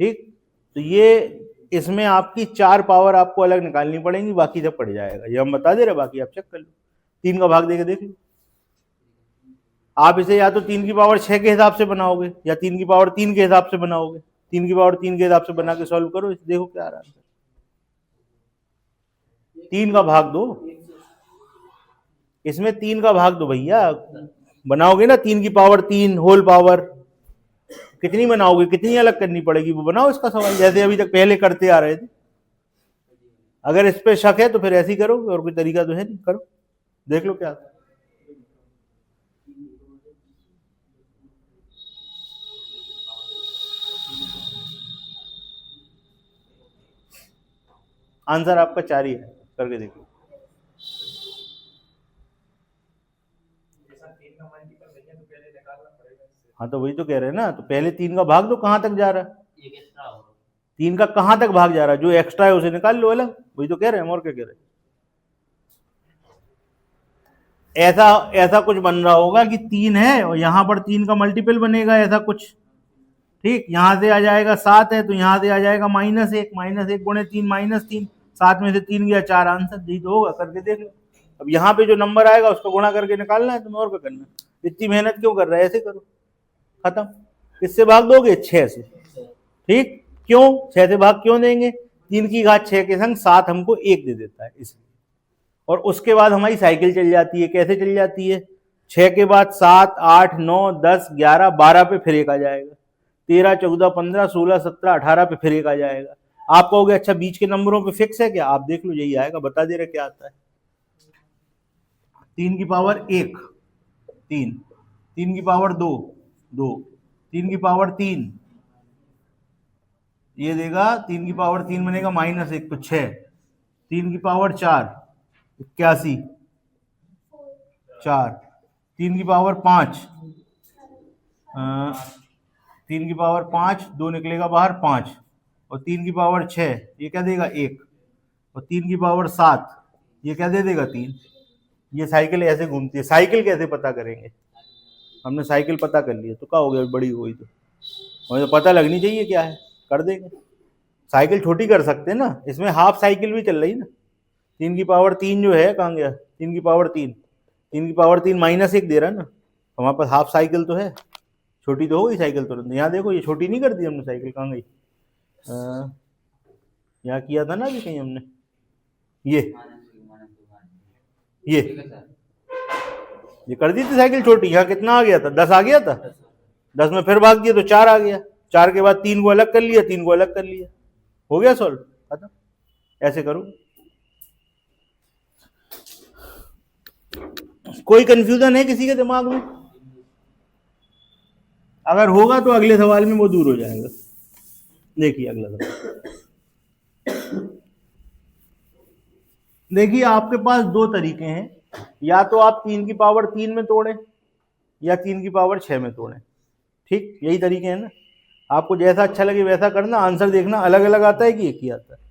ठीक, तो ये इसमें आपकी 4 पावर आपको अलग निकालनी पड़ेंगी, बाकी सब पड़ जाएगा, ये हम बता दे रहे, बाकी आप चेक कर लो। 3 का भाग देके देख लो। आप इसे या तो 3 की पावर 6 के हिसाब से बनाओगे या 3 की पावर 3 के हिसाब से बनाओगे। 3 की पावर 3 के हिसाब से बना के सॉल्व करो, देखो क्या आ रहा है। 3 का भाग दो, इसमें 3 का भाग दो भैया, बनाओगे ना 3 की पावर 3 होल पावर, कितनी बनाओगे, कितनी अलग करनी पड़ेगी वो बनाओ इसका सवाल, जैसे अभी तक पहले करते आ रहे थे। अगर इस पे शक है तो फिर ऐसे ही करो, और कोई तरीका तो है नहीं, करो देख लो क्या। आंसर आपका 4 ही है, करके देखो। हाँ तो वही तो कह रहे हैं ना, तो पहले 3 का भाग दो, कहां तक जा रहा है 3 का, कहां तक भाग जा रहा है, जो एक्स्ट्रा है उसे निकाल लो अलग, वही तो कह रहे हैं, और क्या कह रहे हैं। ऐसा कुछ बन रहा होगा कि 3 है और यहां पर 3 का मल्टीपल बनेगा, ऐसा कुछ। ठीक, यहां से आ जाएगा 7 है तो यहां से आ जाएगा -1, -1 गुणे 3 -3, 7 में से 3 गया 4, आंसर यही तो होगा, करके देख लो। अब यहाँ पे जो नंबर आएगा उसको गुणा करके निकालना है तुम्हें, और क्या करना है, इतनी मेहनत क्यों कर रहा है, ऐसे करो, खत्म। इससे भाग दोगे 6 से। ठीक, क्यों 6 से भाग क्यों देंगे, 3 की घात 6 के संग 7 हमको 1 दे देता है इसलिए। और उसके बाद हमारी साइकिल चल जाती है, कैसे चल जाती है, 6 के बाद 7 8 9 10 11 12 पे फिर 1 आ जाएगा, 13 14 15 16 17 18 पे फिर 1 आ जाएगा। आप कहोगे अच्छा बीच के नंबरों पे फिक्स है क्या, आप देख लो यही आएगा, बता दे रहे क्या आता है। 3 की पावर 1 3, 3 की पावर 2 2, 3 की पावर 3 ये देगा, 3 की पावर 3 बनेगा -1 तो 6, 3 की पावर 4 81, 4, 3 की पावर 5, 3 की पावर 5, 2 निकलेगा बाहर 5, और 3 की पावर 6, ये क्या देगा 1, और 3 की पावर 7, ये क्या दे देगा 3। ये साइकिल ऐसे घूमती है। साइकिल कैसे पता करेंगे? हमने साइकिल पता कर लिया तो क्या हो गया, बड़ी हो गई तो हमें तो पता लगनी चाहिए क्या है, कर देंगे। साइकिल छोटी कर सकते हैं ना, इसमें हाफ साइकिल भी चल रही ना। 3 की पावर 3 जो है कहाँ गया, 3 की पावर 3, 3 की पावर 3 -1 दे रहा है ना, हमारे पास हाफ साइकिल तो है, छोटी तो हो गई साइकिल तुरंत। यहाँ देखो ये छोटी नहीं कर दी हमने साइकिल, कहाँ गई, यहाँ किया था ना अभी कहीं हमने, ये कर दी थी साइकिल छोटी। यहाँ कितना आ गया था, 10 आ गया था, 10 में फिर भाग दिया तो 4 आ गया, 4 के बाद 3 को अलग कर लिया, 3 को अलग कर लिया, हो गया सॉल्व, खत्म। ऐसे करो। कोई कंफ्यूजन है किसी के दिमाग में? अगर होगा तो अगले सवाल में वो दूर हो जाएगा। देखिए अगला सवाल, देखिए आपके पास दो तरीके हैं, या तो आप 3 की पावर 3 में तोड़ें या 3 की पावर 6 में तोड़ें। ठीक, यही तरीके हैं ना, आपको जैसा अच्छा लगे वैसा करना। आंसर देखना अलग अलग आता है कि एक ही आता है।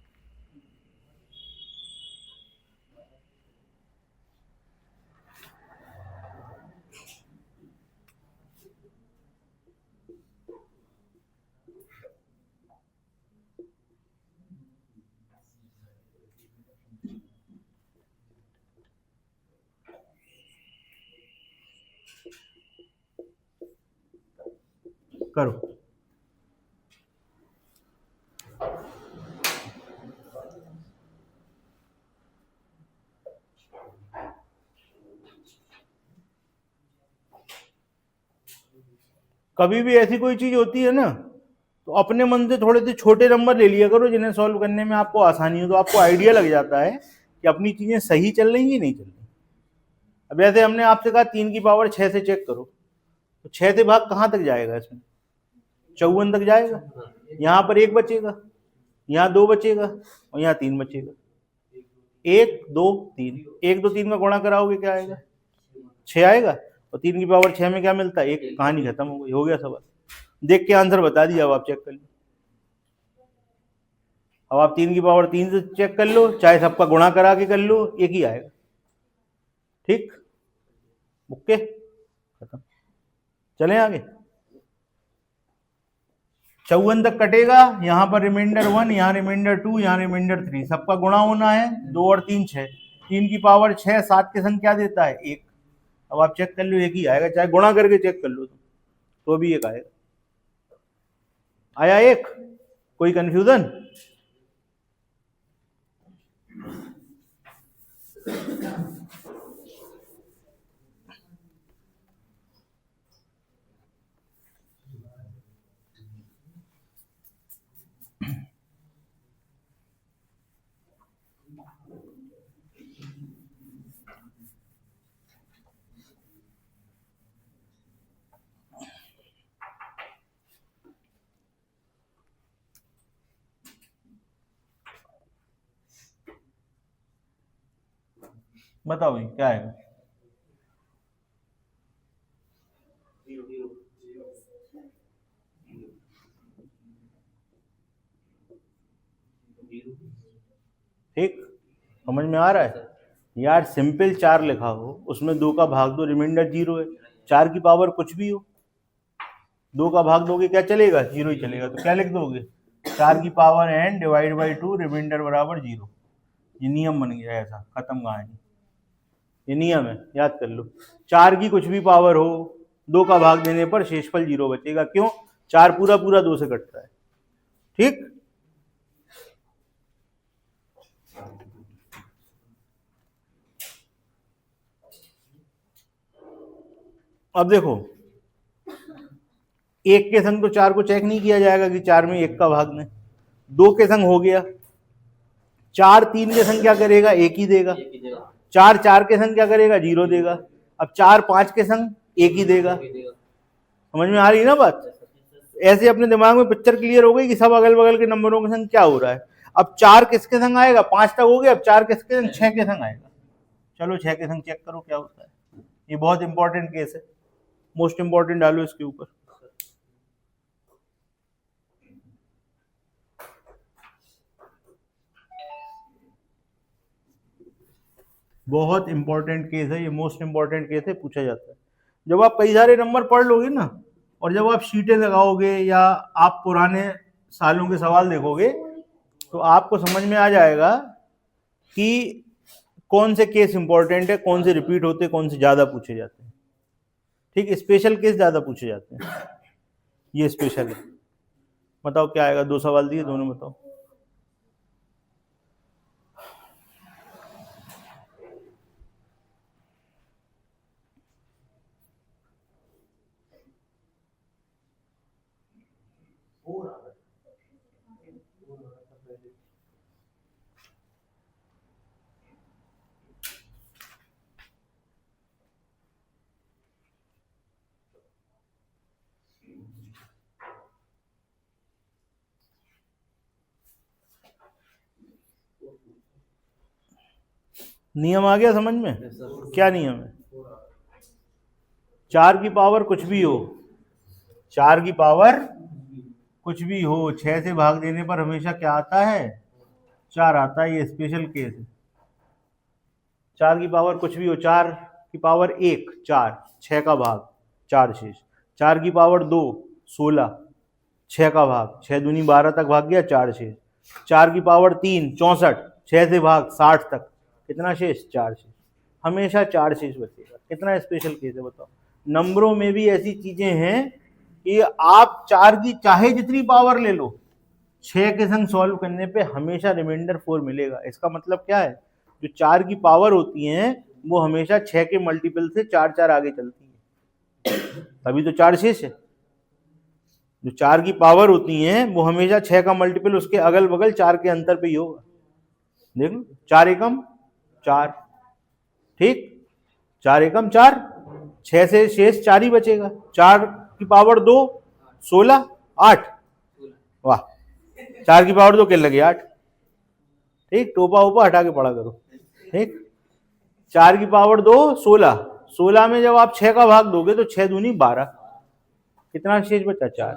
करो। कभी भी ऐसी कोई चीज होती है ना, तो अपने मन से थोड़े से छोटे नंबर ले लिया करो जिन्हें सॉल्व करने में आपको आसानी हो, तो आपको आइडिया लग जाता है कि अपनी चीजें सही चल रही कि नहीं चल रही। अब ऐसे हमने आपसे कहा 3 की पावर 6 से चेक करो, तो 6 से भाग कहाँ तक जाएगा, इसमें 54 तक जाएगा। यहाँ पर 1 बचेगा, यहाँ 2 बचेगा, और यहाँ 3 बचेगा। 1 2 3, 1 2 3 का गुणा कराओगे क्या आएगा, 6 आएगा, और 3 की पावर 6 में क्या मिलता है 1। कहानी खत्म हो गई, हो गया सवाल। देख के आंसर बता दिया, अब आप चेक कर लो। अब आप 3 की पावर 3 से चेक कर लो, चाहे सबका गुणा करा के कर लो, एक ही आएगा। ठीक, ओके, खत्म। चलें आगे। 54 तक कटेगा, यहाँ पर रिमाइंडर 1, यहाँ रिमाइंडर 2, यहाँ रिमाइंडर 3, सबका गुणा होना है। 2 और 3 6, 3 की पावर 6 7 के संग क्या देता है 1। अब आप चेक कर लो, एक ही आएगा, चाहे गुणा करके चेक कर लो तो भी एक आएगा। आया एक, कोई कंफ्यूजन? बताओ भाई क्या है? ठीक, समझ में आ रहा है यार? सिंपल 4 लिखा हो, उसमें 2 का भाग दो, रिमाइंडर 0 है। 4 की पावर कुछ भी हो, 2 का भाग दोगे क्या चलेगा, 0 ही चलेगा। तो क्या लिख दोगे, 4 की power n divide by 2, remainder बराबर 0। ये नियम बन गया, ऐसा खत्म कहानी। ये नियम है, याद कर लो। 4 की कुछ भी पावर हो, 2 का भाग देने पर शेषफल 0 बचेगा। क्यों, 4 पूरा पूरा 2 से कटता है। ठीक, अब देखो, 1 के संग तो 4 को चेक नहीं किया जाएगा कि 4 में 1 का भाग दें। 2 के संग हो गया, 4 3 के संग क्या करेगा, 1 ही देगा। 4 4 के संग क्या करेगा, 0 देगा। अब 4 5 के संग 1 ही देगा। समझ में आ रही है ना बात? ऐसे अपने दिमाग में पिक्चर क्लियर हो गई कि सब अगल बगल के नंबरों के संग क्या हो रहा है। अब 4 किसके संग आएगा, 5 तक हो गया, अब 4 किसके संग, 6 के संग आएगा। चलो 6 के संग चेक करो क्या होता है। ये बहुत इंपॉर्टेंट केस है, मोस्ट इंपॉर्टेंट डालो इसके ऊपर। बहुत इंपॉर्टेंट केस है ये, मोस्ट इंपॉर्टेंट केस है, पूछा जाता है। जब आप कई सारे नंबर पढ़ लोगे ना, और जब आप शीटें लगाओगे या आप पुराने सालों के सवाल देखोगे, तो आपको समझ में आ जाएगा कि कौन से केस इंपॉर्टेंट है, कौन से रिपीट होते हैं, कौन से ज्यादा पूछे जाते हैं। ठीक, स्पेशल केस ज्यादा पूछे जाते हैं, ये स्पेशल है। बताओ क्या आएगा, 2 सवाल दिए, दोनों बताओ। नियम आ गया समझ में? क्या नियम है? 4 की पावर कुछ भी हो, 4 की पावर कुछ भी हो, 6 से भाग देने पर हमेशा क्या आता है? 4 आता है। ये स्पेशल केस है। 4 की पावर कुछ भी हो, 4 की पावर 1 4, 6 का भाग 4 शेष। 4 की पावर 2 16, 6 का भाग 6 दूनी 12 तक भाग गया, 4 शेष। 4 की पावर 3 64, 6 से भाग 60 तक, कितना शेष? 4 शेष। हमेशा 4 शेष बचेगा। कितना स्पेशल केस है बताओ। नंबरों में भी ऐसी चीजें हैं कि आप 4 की चाहे जितनी पावर ले लो, 6 के संग सॉल्व करने पे हमेशा रिमाइंडर 4 मिलेगा। इसका मतलब क्या है? जो 4 की पावर होती हैं वो हमेशा 6 के मल्टीपल से 4 4 आगे चलती है, तभी तो 4 शेष है। जो 4 की पावर होती हैं वो हमेशा 6 का मल्टीपल उसके अगल बगल 4 के अंतर पे ही होगा। देख लो, 4 एकम 4, ठीक, 4 एकम 4, 6 से शेष 4 ही बचेगा। 4 की पावर 2 16 8, वाह, 4 की पावर 2 किल लगे 8। ठीक, टोपा ओपा हटा के पढ़ा करो। ठीक, 4 की पावर 2 16, 16 में जब आप 6 का भाग दोगे तो 6 दूनी 12, कितना शेष बचा? 4।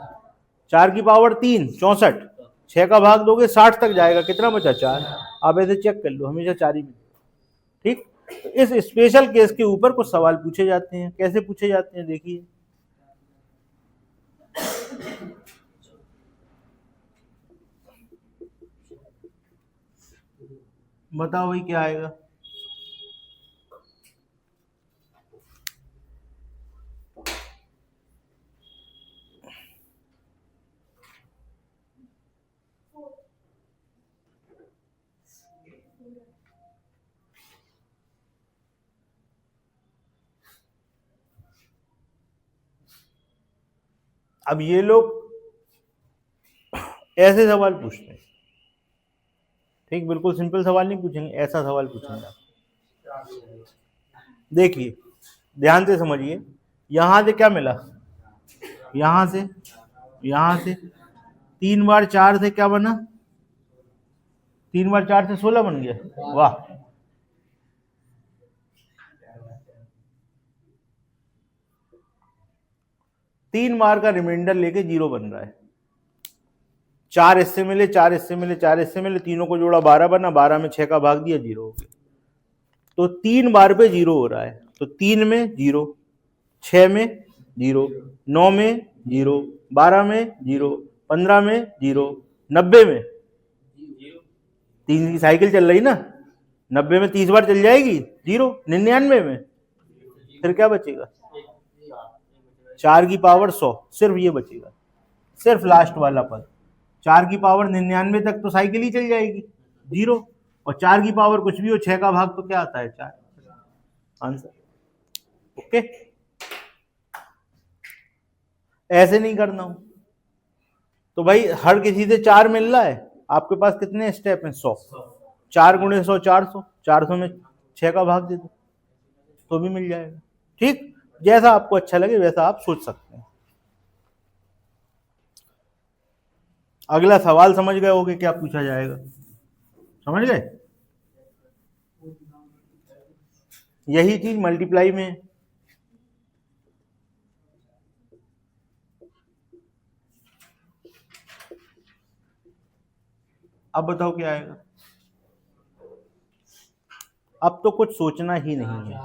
4 की पावर 3 64, 6 का भाग दोगे 60 तक जाएगा, कितना बचा? 4। आप ऐसे चेक कर लो, हमेशा 4 ही। ठीक, तो इस स्पेशल केस के ऊपर कुछ सवाल पूछे जाते हैं। कैसे पूछे जाते हैं देखिए। बताओ भाई क्या आएगा? अब ये लोग ऐसे सवाल पूछते हैं, ठीक, बिल्कुल सिंपल सवाल नहीं पूछेंगे, ऐसा सवाल पूछेंगे आप। देखिए ध्यान से समझिए, यहां से क्या मिला? यहां से 3 बार 4 से क्या बना? 3 बार 4 से 16 बन गया, वाह। तीन बार का रिमाइंडर लेके 0 बन रहा है। 4 इससे मिले, 4 इससे मिले, 4 इससे मिले, तीनों को जोड़ा 12 बना, 12 में 6 का भाग दिया, 0 हो गया। तो 3 बार पे 0 हो रहा है, तो 3 में 0, 6 में 0, 9 में 0, 12 में 0, 15 में 0, 90 में 3 की साइकिल चल रही ना, 90 में 30 बार चल जाएगी 0, 99 में फिर क्या बचेगा? 4 की पावर 100, सिर्फ ये बचेगा, सिर्फ लास्ट वाला पद। 4 की पावर 99 तक तो साइकिल ही चल जाएगी 0, और 4 की पावर कुछ भी हो, 6 का भाग तो क्या आता है? 4। आंसर। ओके, ऐसे नहीं करना हो तो भाई हर किसी से 4 मिल रहा है, आपके पास कितने स्टेप हैं? 100। 4 गुणे 100 400, 400 में 6 का भाग दे दो तो भी मिल जाएगा। ठीक, जैसा आपको अच्छा लगे वैसा आप सोच सकते हैं। अगला सवाल समझ गए होगे क्या पूछा जाएगा? समझ गए? यही चीज मल्टीप्लाई में, अब बताओ क्या आएगा। अब तो कुछ सोचना ही नहीं है,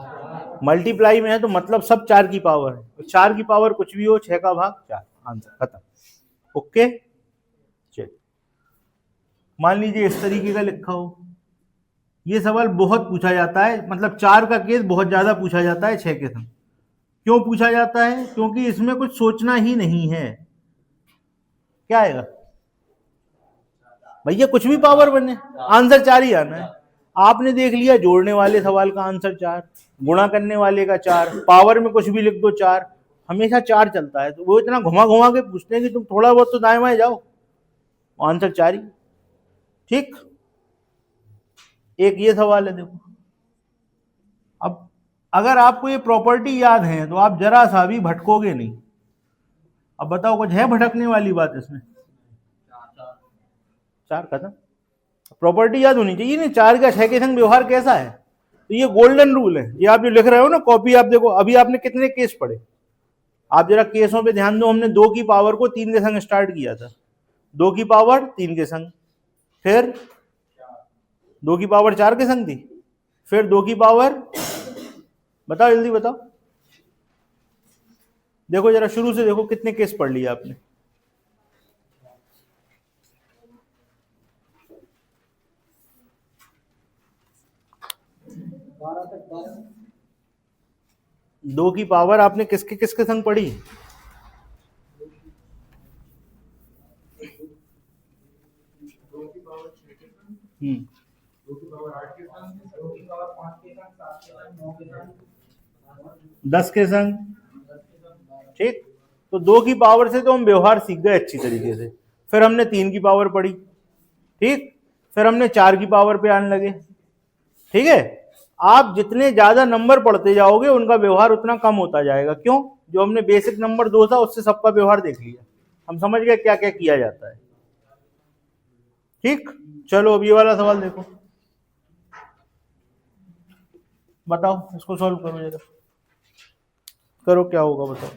मल्टीप्लाई में है तो मतलब सब 4 की पावर है, 4 की पावर कुछ भी हो, 6 का भाग 4, आंसर खत्म। ओके चलिए, मान लीजिए इस तरीके का लिखा हो, ये सवाल बहुत पूछा जाता है, मतलब 4 का केस बहुत ज्यादा पूछा जाता है 6 के संग। क्यों पूछा जाता है? क्योंकि इसमें कुछ सोचना ही नहीं है। क्या आएगा भैया? कुछ भी पावर बने, आंसर 4 ही आना है। आपने देख लिया जोड़ने वाले सवाल का आंसर 4, गुणा करने वाले का 4, पावर में कुछ भी लिख दो 4, हमेशा 4 चलता है। तो वो इतना घुमा घुमा के पूछते हैं कि तुम थोड़ा बहुत तो दाएं बाएं जाओ, आंसर 4 ही। ठीक, एक ये सवाल है देखो। अब अगर आपको ये प्रॉपर्टी याद है तो आप जरा सा भी भटकोगे नहीं। अब बताओ कुछ है भटकने वाली बात इसमें? 4 खत्म। प्रॉपर्टी याद होनी चाहिए ना, 4 का 6 के संग व्यवहार कैसा है। तो ये गोल्डन रूल है, ये आप जो लिख रहे हो ना कॉपी, आप देखो अभी आपने कितने केस पढ़े, आप जरा केसों पे ध्यान दो। हमने 2 की पावर को 3 के संग स्टार्ट किया था, 2 की पावर 3 के संग, फिर 2 की पावर 4 के संग थी, फिर 2 की पावर, बताओ जल्दी बताओ, देखो जरा शुरू से देखो कितने केस पढ़ लिए आपने। दो की पावर आपने किसके किसके संग पढ़ी? हम्म, 10 के संग। ठीक, तो 2 की पावर से तो हम व्यवहार सीख गए अच्छी तरीके से। फिर हमने 3 की पावर पढ़ी, ठीक, फिर हमने 4 की पावर पे आने लगे। ठीक है, आप जितने ज्यादा नंबर पढ़ते जाओगे उनका व्यवहार उतना कम होता जाएगा। क्यों? जो हमने बेसिक नंबर 2 था उससे सबका व्यवहार देख लिया, हम समझ गए क्या क्या किया जाता है। ठीक, चलो अब ये वाला सवाल देखो, बताओ इसको सॉल्व करो जरा, करो क्या होगा बताओ।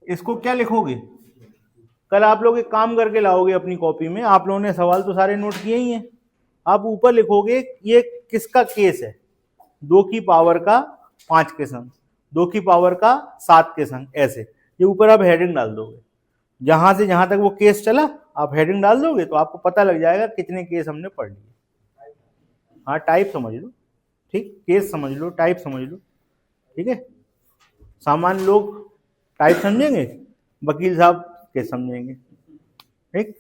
इसको क्या लिखोगे? कल आप लोग एक काम करके लाओगे अपनी कॉपी में, आप लोगों ने सवाल तो सारे नोट किए ही हैं, आप ऊपर लिखोगे ये किसका केस है, 2 की पावर का 5 के संग, 2 की पावर का 7 के संग, ऐसे ये ऊपर आप हेडिंग डाल दोगे। जहां से जहां तक वो केस चला आप हेडिंग डाल दोगे तो आपको पता लग जाएगा कितने केस हमने पढ़ लिए। हाँ, टाइप समझ लो, ठीक, केस समझ लो, टाइप समझ लो। ठीक है, सामान्य लोग टाइप समझेंगे, वकील साहब केस समझेंगे। ठीक,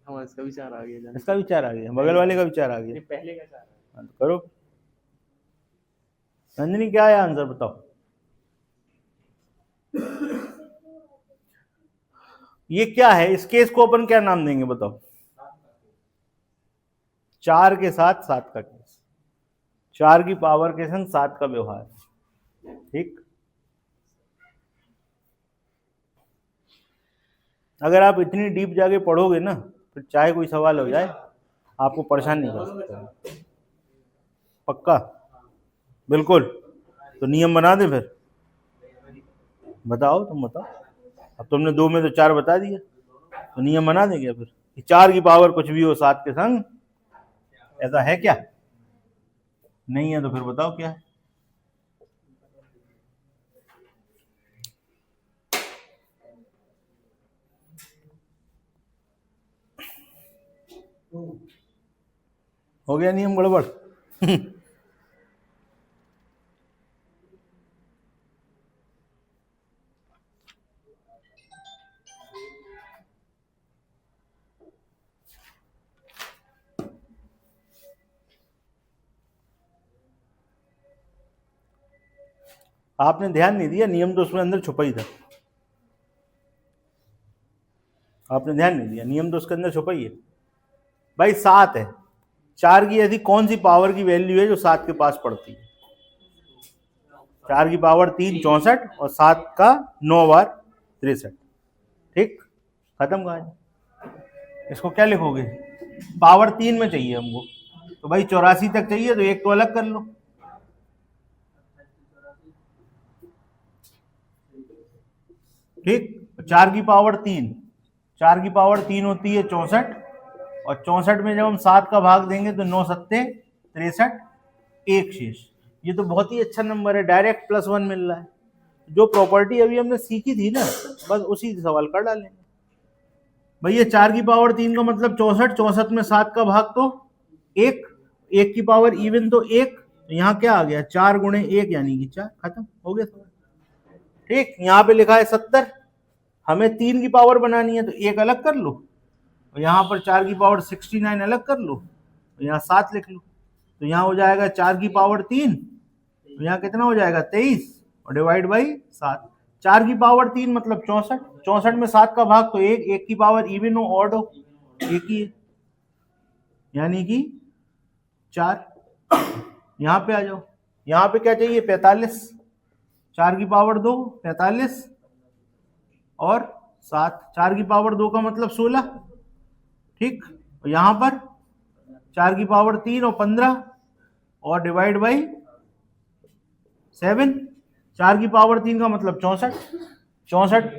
हाँ, इसका विचार आ गया इसका विचार आ गया, बगल वाले का विचार आ गया। पहले का चार हाँ, तो करो। नंदिनी क्या है आंसर बताओ? ये क्या है, इस केस को अपन क्या नाम देंगे बताओ? 4 के साथ 7 का केस, 4 की पावर के संग 7 का व्यवहार। ठीक, अगर आप इतनी डीप जाके पढ़ोगे ना तो चाहे कोई सवाल हो जाए आपको परेशान नहीं कर सकता। पक्का? बिल्कुल। तो नियम बना दे फिर, बताओ तुम बताओ। अब तुमने 2 में तो 4 बता दिया, तो नियम बना देंगे फिर कि 4 की पावर कुछ भी हो 7 के संग, ऐसा है क्या? नहीं है तो फिर बताओ क्या है। हो गया नियम गड़बड़? आपने ध्यान नहीं दिया, नियम तो उसमें अंदर छुपा ही था। आपने ध्यान नहीं दिया, नियम तो उसके अंदर छुपा ही है। भाई 7 है, 4 की ऐसी कौन सी पावर की वैल्यू है जो 7 के पास पड़ती है? 4 की पावर 3 64 और 7 का 9 बार 63। ठीक, खत्म कहानी। इसको क्या लिखोगे, पावर 3 में चाहिए हमको, तो भाई 84 तक चाहिए तो एक तो अलग कर लो। ठीक, 4 की पावर 3, 4 की पावर 3 होती है 64, और 64 में जब हम 7 का भाग देंगे तो 9 सत्ते 63, एक शेष। ये तो बहुत ही अच्छा नंबर है, डायरेक्ट +1 मिल रहा है। जो प्रॉपर्टी अभी हमने सीखी थी ना, बस उसी सवाल कर डालेंगे। भैया 4 की पावर 3 का मतलब 64, 64 में 7 का भाग तो 1, 1 की पावर इवन तो 1, यहाँ क्या आ गया 4 गुणे 1 यानी कि 4, खत्म हो गया सवाल। ठीक, यहाँ पे लिखा है 70, हमें 3 की पावर बनानी है तो 1 अलग कर लो, और यहाँ पर 4 की पावर 69 अलग कर लो, यहाँ 7 लिख लो, तो यहाँ हो जाएगा 4 की पावर 3, तो यहाँ कितना हो जाएगा 23, और डिवाइड बाई 7। 4 की पावर 3 मतलब 64, 64 में 7 का भाग तो 1, 1 की पावर इवन हो ऑड हो, एक ही है यानी कि 4। यहाँ पे आ जाओ, यहाँ पे क्या चाहिए 45, 4 की पावर 2 45 और 7, 4 की पावर 2 का मतलब 16। ठीक, और यहाँ पर 4 की पावर 3 और 15 और डिवाइड बाई 7, 4 की पावर 3 का मतलब 64, 64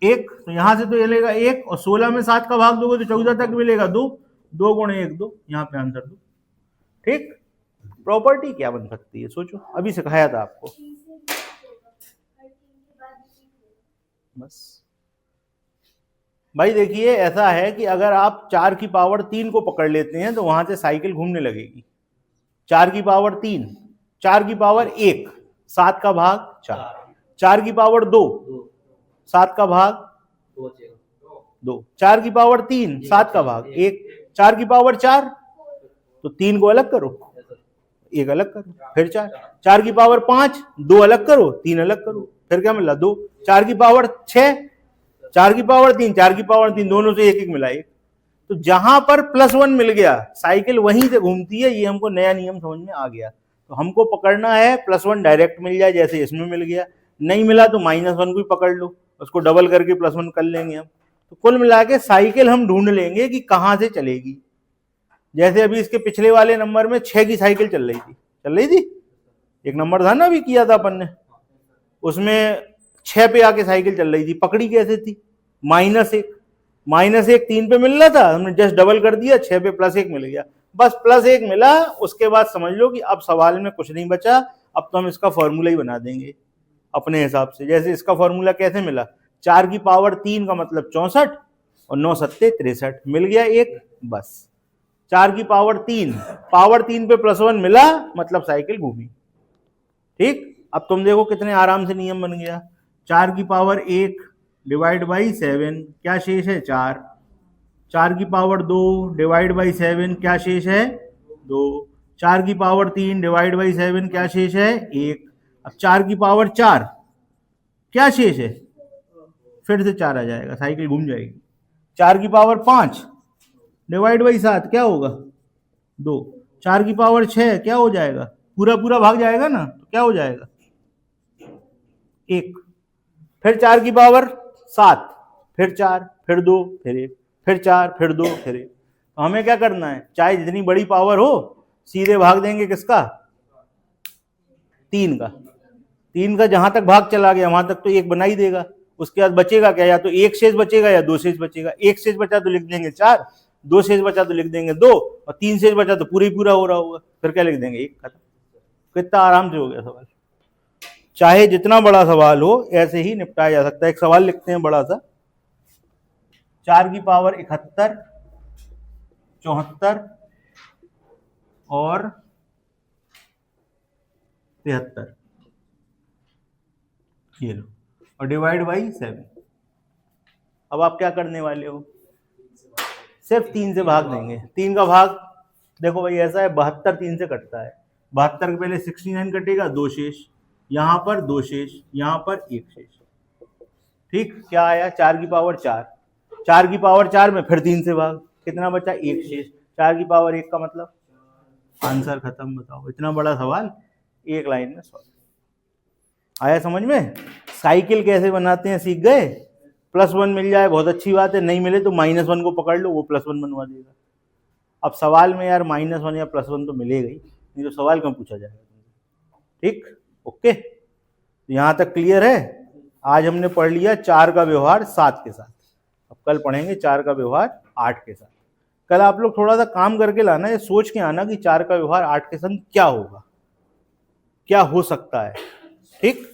1, तो यहाँ से तो ये लेगा 1, और 16 में 7 का भाग दोगे तो 14 तक मिलेगा 2, 2 गुणे 1 2, यहाँ पे आंसर दो। ठीक, प्रॉपर्टी क्या बन सकती है सोचो, अभी सिखाया था आपको। बस भाई देखिए, ऐसा है कि अगर आप 4 की पावर 3 को पकड़ लेते हैं तो वहां से साइकिल घूमने लगेगी। 4 की पावर 3, 4 की पावर 1 7 का भाग 4, 4 की पावर 2 7 का भाग 2, 4 की पावर 3 7 का भाग 1, 4 की पावर 4, तो 3 को अलग करो, 1 अलग करो, फिर 4, 4 की पावर 5 2 अलग करो, 3 अलग करो, फिर क्या मिला 2, 4 की पावर 6, 4 की पावर 3, 4 की पावर 3, दोनों से 1 1 मिला 1। तो जहां पर +1 मिल गया साइकिल वहीं से घूमती है, ये हमको नया नियम समझ में आ गया। तो हमको पकड़ना है +1 डायरेक्ट मिल जाए, जैसे इसमें मिल गया, नहीं मिला तो -1 को ही पकड़ लो, उसको डबल करके +1 कर लेंगे हम। तो कुल मिला के साइकिल हम ढूंढ लेंगे कि कहां से चलेगी। जैसे अभी इसके पिछले वाले नंबर में 6 की साइकिल चल रही थी, एक नंबर था ना अभी किया था अपन ने, उसमें 6 पे आके साइकिल चल रही थी, पकड़ी कैसे थी -1 3 पे मिल रहा था, हमने जस्ट डबल कर दिया, 6 पे +1 मिल गया, बस +1 मिला। उसके बाद समझ लो कि अब सवाल में कुछ नहीं बचा, अब तो हम इसका फॉर्मूला ही बना देंगे अपने हिसाब से। जैसे इसका फॉर्मूला कैसे मिला, 4 की पावर 3 का मतलब 64 और 9 सत्ते 63, मिल गया 1, बस 4 की पावर 3 पे +1 मिला मतलब साइकिल घूमी। ठीक, अब तुम देखो कितने आराम से नियम बन गया। 4 की पावर 1 डिवाइड बाई 7, क्या शेष है 4, 4 की पावर 2 डिवाइड बाई 7, क्या शेष है 2, 4 की पावर 3 डिवाइड बाई 7, क्या शेष है 1। अब 4 की पावर 4 क्या शेष है, फिर से 4 आ जाएगा, साइकिल घूम जाएगी। 4 की पावर 5 डिवाइड बाई 7 क्या होगा 2, 4 की पावर 6 क्या हो जाएगा, पूरा पूरा भाग जाएगा ना, तो क्या हो जाएगा 1, फिर 4 की पावर 7, फिर 4, फिर 2, फिर 1, फिर 4, फिर 2, फिर 1। तो हमें क्या करना है, चाहे जितनी बड़ी पावर हो सीधे भाग देंगे किसका 3 का, 3 का जहां तक भाग चला गया वहां तक तो 1 बना ही देगा। उसके बाद बचेगा क्या, या तो 1 शेष बचेगा या 2 शेष बचेगा। 1 शेष बचा तो लिख देंगे 4, 2 शेष बचा तो लिख देंगे 2, और 3 शेष बचा तो पूरा ही पूरा हो रहा होगा, फिर क्या लिख देंगे 1, खत्म। कितना आराम से हो गया सवाल। चाहे जितना बड़ा सवाल हो ऐसे ही निपटाया जा सकता है। एक सवाल लिखते हैं बड़ा सा, 4 की पावर 71 74 और 73, ये लो, और डिवाइड बाई 7। अब आप क्या करने वाले हो, सिर्फ 3 से भाग देंगे। 3 का भाग देखो भाई ऐसा है, 72 3 से कटता है, 72 के पहले 69 कटेगा, 2 शेष, यहाँ पर 2 शेष, यहाँ पर 1 शेष। ठीक, क्या आया 4 की पावर 4, 4 की पावर 4 में फिर 3 से भाग, कितना बचा 1 शेष, 4 की पावर 1 का मतलब आंसर खत्म। बताओ, इतना बड़ा सवाल एक लाइन में सॉल्व। आया समझ में, साइकिल कैसे बनाते हैं सीख गए। +1 मिल जाए बहुत अच्छी बात है, नहीं मिले तो -1 को पकड़ लो, वो +1 बनवा देगा। अब सवाल में यार -1 या +1 तो मिलेगा ही, नहीं तो सवाल क्यों पूछा जाएगा। ठीक, ओके, तो यहाँ तक क्लियर है। आज हमने पढ़ लिया 4 का व्यवहार 7 के साथ, अब कल पढ़ेंगे 4 का व्यवहार 8 के साथ। कल आप लोग थोड़ा सा काम करके लाना, ये सोच के आना कि 4 का व्यवहार 8 के साथ क्या होगा, क्या हो सकता है। ठीक।